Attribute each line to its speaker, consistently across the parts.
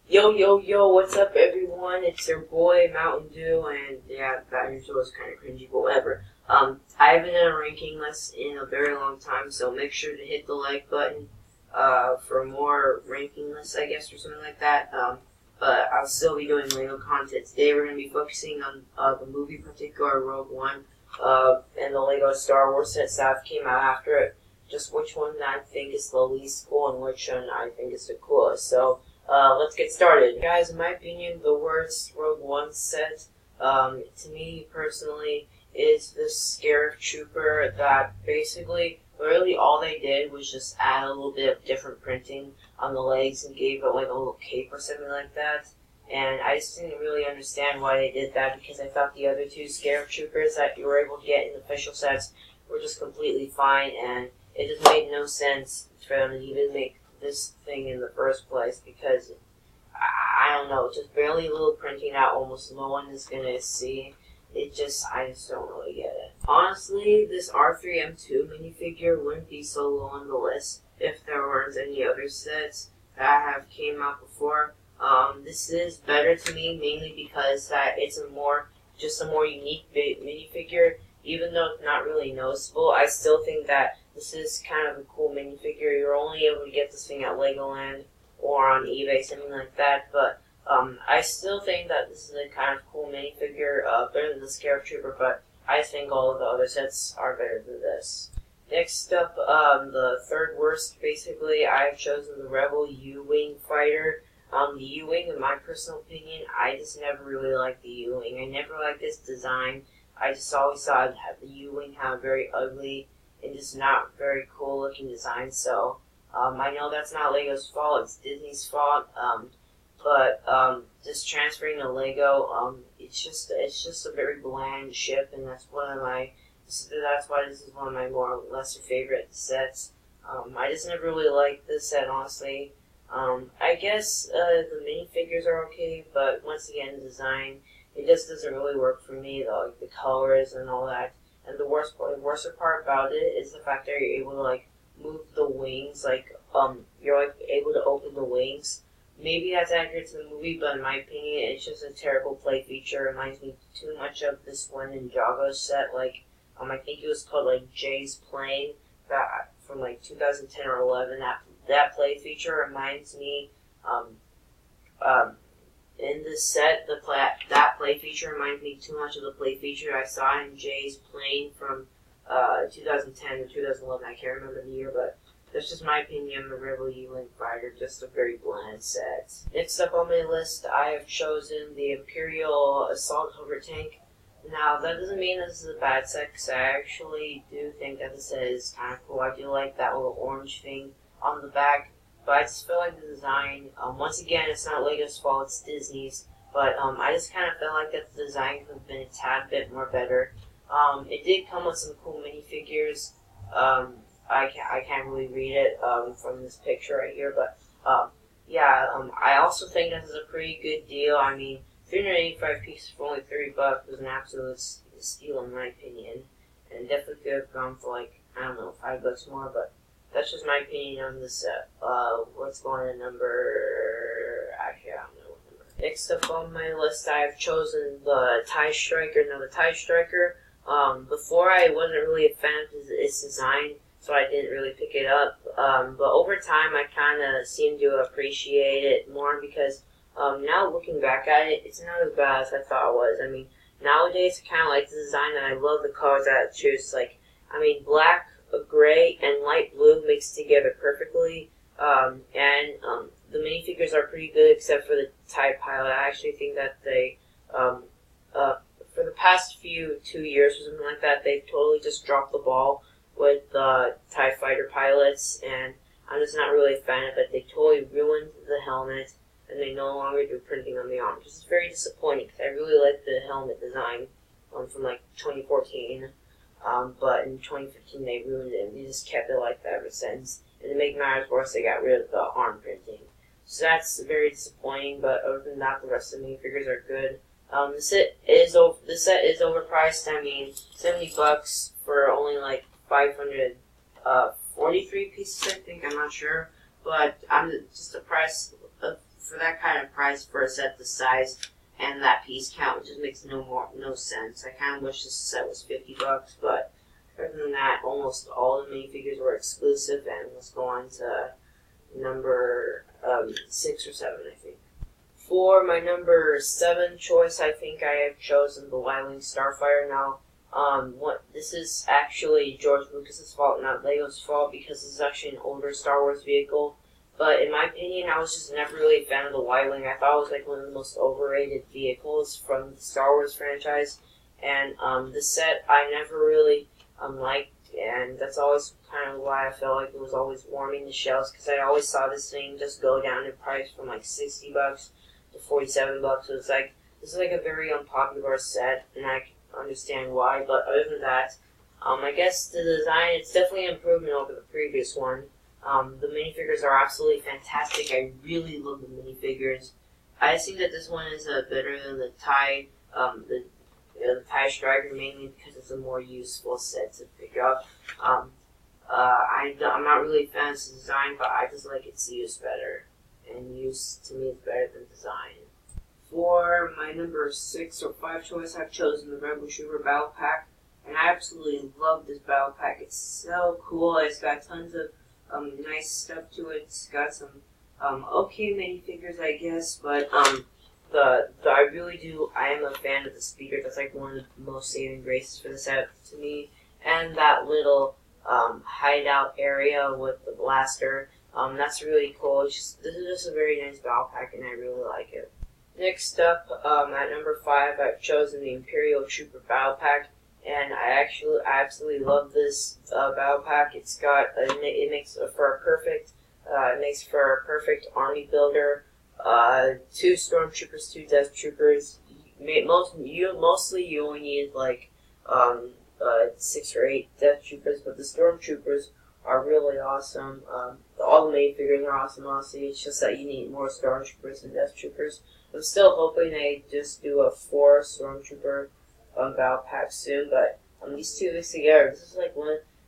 Speaker 1: Yo, yo, yo, what's up, everyone? It's your boy, Mountain Dew, and yeah, that intro was kind of cringy, but whatever. I haven't done a ranking list in a very long time, so make sure to hit the like button, for more ranking lists, I guess, or something like that. But I'll still be doing Lego content. Today we're going to be focusing on, the movie particular, Rogue One, and the Lego Star Wars sets that came out after it. Just which one I think is the least cool and which one I think is the coolest. So, let's get started. Guys, in my opinion, the worst Rogue One set, to me personally, is this Scarif Trooper that basically, literally all they did was just add a little bit of different printing on the legs and gave it like a little cape or something like that. And I just didn't really understand why they did that because I thought the other two Scarif Troopers that you were able to get in official sets were just completely fine, and it just made no sense for them to even make this thing in the first place because I don't know, just barely a little printing out, almost no one is gonna see. I just don't really get it. Honestly, this R3M Tube minifigure wouldn't be so low on the list if there weren't any other sets that have came out before. This is better to me mainly because that it's just a more unique minifigure. Even though it's not really noticeable, I still think that this is kind of a cool minifigure. You're only able to get this thing at Legoland or on eBay, something like that. But I still think that this is a kind of cool minifigure, better than the Scarif Trooper. But I think all of the other sets are better than this. Next up, the third worst, basically, I've chosen the Rebel U-Wing fighter. The U-Wing, in my personal opinion, I just never really liked the U-Wing. I never liked this design. I just always thought the U-Wing had a very ugly and just not very cool looking design. So I know that's not Lego's fault; it's Disney's fault. But just transferring to Lego, it's just a very bland ship, and that's why this is one of my more lesser favorite sets. I just never really liked this set, honestly. I guess the minifigures are okay, but once again, the design, it just doesn't really work for me, though, like the colors and all that. And the worst part about it is the fact that you're able to like move the wings, you're like able to open the wings. Maybe that's accurate to the movie, but in my opinion, it's just a terrible play feature. It reminds me too much of this one in Jago's set. I think it was called like Jay's Plane, that from like 2010 or 11. That play feature reminds me, in this set, that play feature reminds me too much of the play feature I saw in Jay's Plane from 2010 or 2011. I can't remember the year, but that's just my opinion on the Rebel U-Wing fighter. Just a very bland set. Next up on my list, I have chosen the Imperial Assault Hover Tank. Now, that doesn't mean this is a bad set, because I actually do think that the set is kind of cool. I do like that little orange thing on the back. But I just feel like the design, once again, it's not Lego's fault, it's Disney's. But I just kind of felt like that the design could have been a tad bit more better. It did come with some cool minifigures. I can't really read it from this picture right here, but I also think this is a pretty good deal. I mean, 385 pieces for only $30 was an absolute steal in my opinion, and definitely could have gone for like, I don't know, $5 more, but that's just my opinion on this set. Let's go on to number... Actually, I don't know what number. Next up on my list, I've chosen the TIE Striker. Now, the TIE Striker, before I wasn't really a fan of its design, so I didn't really pick it up. But over time, I kind of seemed to appreciate it more because now looking back at it, it's not as bad as I thought it was. I mean, nowadays, I kind of like the design, and I love the colors that it chooses. Black, gray, and light blue mixed together perfectly. The minifigures are pretty good except for the TIE pilot. I actually think that they, for the past 2 years or something like that, they've totally just dropped the ball with the TIE fighter pilots, and I'm just not really a fan of it. They totally ruined the helmet, and they no longer do printing on the arms, which is very disappointing because I really like the helmet design from like 2014. But in 2015 they ruined it, and they just kept it like that ever since. And to make matters worse, they got rid of the arm printing. So that's very disappointing, but other than that, the rest of the minifigures are good. The set is overpriced. I mean, $70 for only like 543 pieces, I think. I'm not sure, but I'm just the price for that kind of price for a set this size and that piece count, it just makes no sense. I kind of wish this set was $50, but other than that, almost all the minifigures were exclusive. And let's go on to number 6 or 7, I think. For my number 7 choice, I think I have chosen the Y-Wing Starfighter. Now, this is actually George Lucas's fault, not Lego's fault, because this is actually an older Star Wars vehicle. But in my opinion, I was just never really a fan of the Y-Wing. I thought it was like one of the most overrated vehicles from the Star Wars franchise. And the set I never really liked, and that's always kind of why I felt like it was always warming the shelves, because I always saw this thing just go down in price from like $60 to $47. So it's like, this is like a very unpopular set, and I can understand why. But other than that, I guess the design, it's definitely an improvement over the previous one. The minifigures are absolutely fantastic. I really love the minifigures. I think that this one is better than the TIE, the TIE Striker, mainly because it's a more useful set to pick up. I'm not really a fan of the design, but I just like its use better. And use, to me, is better than design. For my number 6 or 5 choice, I've chosen the Rebel Trooper Battle Pack. And I absolutely love this Battle Pack. It's so cool. It's got tons of nice stuff to it. It's got some okay minifigures, I guess, but I am a fan of the speeder. That's like one of the most saving graces for the set to me. And that little hideout area with the blaster, that's really cool. This is just a very nice battle pack, and I really like it. Next up, at number 5, I've chosen the Imperial Trooper Battle Pack. And I absolutely love this battle pack. It makes for a perfect army builder. 2 stormtroopers, 2 death troopers. Mostly you only need like 6 or 8 death troopers, but the stormtroopers are really awesome. All the minifigures are awesome. Honestly, it's just that you need more stormtroopers and death troopers. I'm still hoping they just do a 4 stormtrooper battle pack soon, but these 2 mixed together, this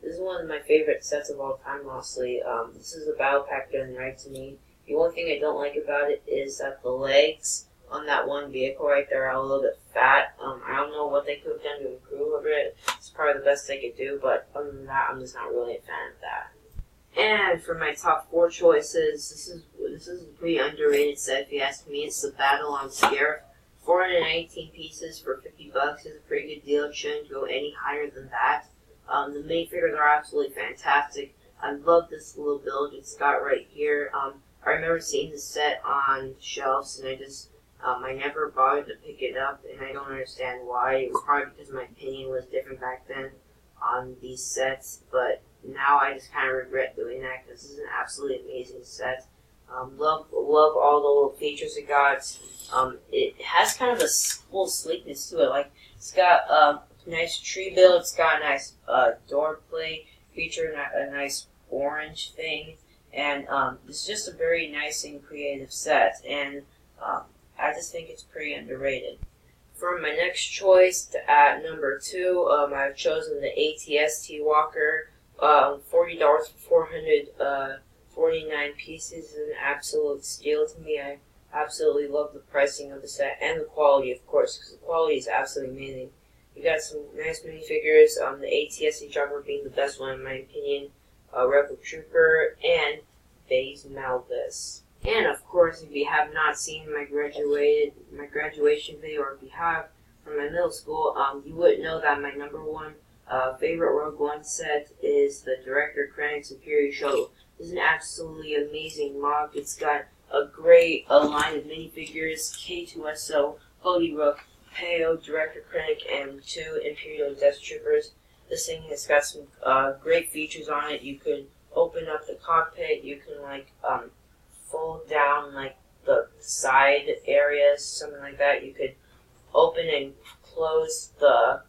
Speaker 1: is one of my favorite sets of all time, honestly. This is a battle pack done right to me. The only thing I don't like about it is that the legs on that one vehicle right there are a little bit fat. I don't know what they could have done to improve it. It's probably the best they could do, but other than that, I'm just not really a fan of that. And for my top 4 choices, this is a pretty underrated set if you ask me. It's the Battle on Scarif. 419 pieces for $50 is a pretty good deal. It shouldn't go any higher than that. The minifigures are absolutely fantastic. I love this little build it's got right here. I remember seeing this set on shelves, and I never bothered to pick it up, and I don't understand why. It was probably because my opinion was different back then on these sets, but now I just kind of regret doing that because this is an absolutely amazing set. Love all the little features it got. It has kind of a cool sleekness to it. Like, it's got a nice tree build. It's got a nice door plate feature, a nice orange thing, and it's just a very nice and creative set. And I just think it's pretty underrated. For my next choice, at number 2, I've chosen the AT-ST Walker. $40 for 449 pieces is an absolute steal to me. I absolutely love the pricing of the set and the quality, of course, because the quality is absolutely amazing. You got some nice minifigures. The AT-ST Chopper being the best one in my opinion. Rebel Trooper and Baze Malvis. And of course, if you have not seen my graduation video, or if you have from my middle school, you would know that my number 1 favorite Rogue One set is the Director Krennic's Imperial Shuttle. This is an absolutely amazing mock. It's got a great line of minifigures: K2SO, Cody Rook, Peo, Director Krennic, and 2 Imperial Death Troopers. This thing has got some great features on it. You could open up the cockpit. You can fold down the side areas, something like that. You could open and close the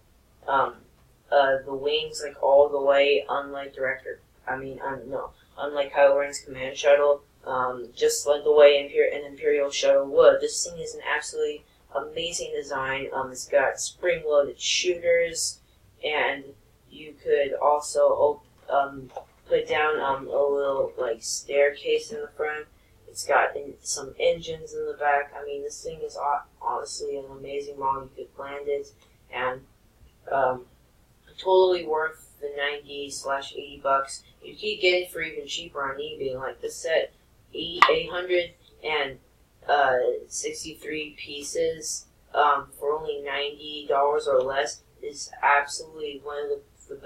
Speaker 1: wings all the way, unlike unlike Kylo Ren's command shuttle, just like the way an Imperial shuttle would. This thing is an absolutely amazing design. It's got spring-loaded shooters, and you could also put down a little staircase in the front. It's got some engines in the back. I mean, this thing is honestly an amazing model. You could land it, and totally worth the 90/80 bucks. You can get it for even cheaper on eBay. Like this set, 863 pieces for only $90 or less is absolutely one of the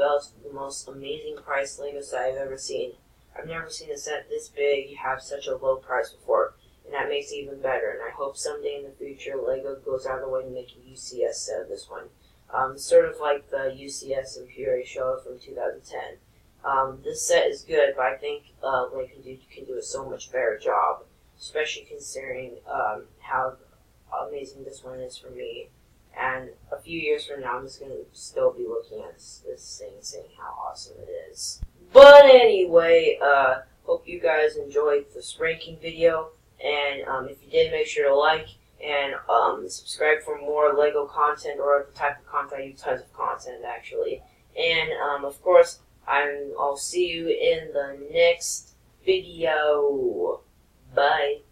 Speaker 1: most amazing price Lego set I've ever seen. I've never seen a set this big have such a low price before, and that makes it even better. And I hope someday in the future Lego goes out of the way to make a UCS set of this one. Sort of like the UCS Imperial show from 2010. This set is good, but I think Lego can do a so much better job, especially considering how amazing this one is for me. And a few years from now, I'm just going to still be looking at this thing saying how awesome it is. But anyway, hope you guys enjoyed this ranking video, and if you did, make sure to like and subscribe for more Lego content, or the type of content. I use tons of content actually. And of course, I'll see you in the next video. Bye.